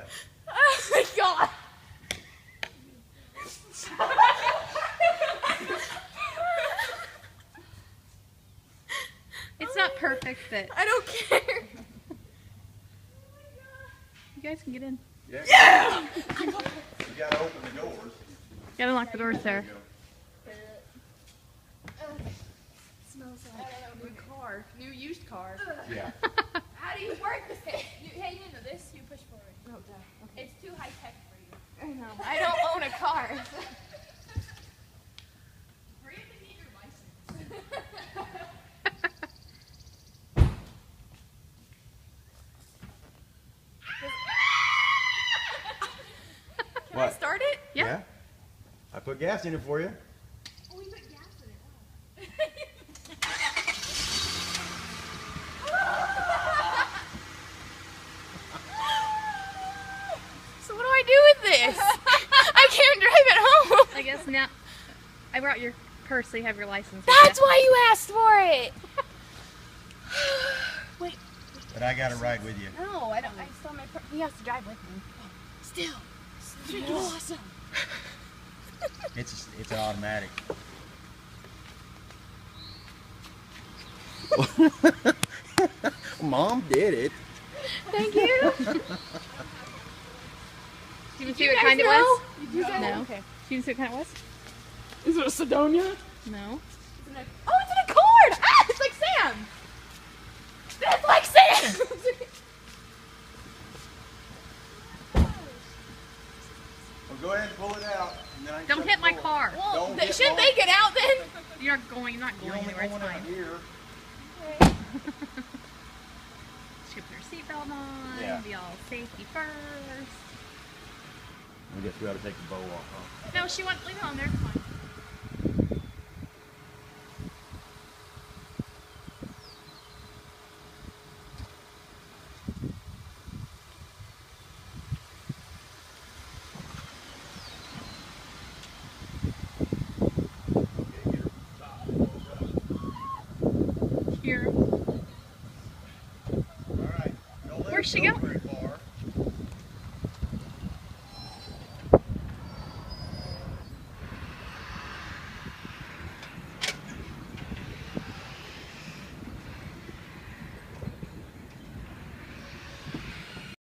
that. Oh my god! It's not perfect, but I don't care. you guys can get in. Yeah! You gotta open the doors. You gotta lock the doors, Sarah. Smells like a new car, new used car. Yeah. How do you work this thing? Hey, you know this? You push forward. No, okay. It's too high tech for you. I know. I don't own a car. Hurry up and get your license. Can I What? start it? Yeah. I put gas in it for you. Oh, we put gas in it. So what do I do with this? I can't drive it home. I guess now I brought your purse so you have your license. That's why you asked for it. Wait. But I gotta ride with you. No, I don't. I still have my purse. He has to drive with me. Still. It's awesome. It's an automatic. Mom did it. Thank you. Do you see what kind it was? No. Okay. Do you see what kind it was? Is it a Sedonia? No. Oh, it's in a cord! Ah, it's like Sam! It's like Sam! Well, go ahead and pull it out. And then I can Don't shut hit the my door. car. Well, Don't get shouldn't lost. they get out then? You're not going You're only anywhere. It's going out fine. here. Just put your seatbelt on. Yeah. Be all safety first. I guess we ought to take the bow off, huh? No, she wants leave it on there. It's fine. Here. All right. Don't let Where'd it she go go? very far.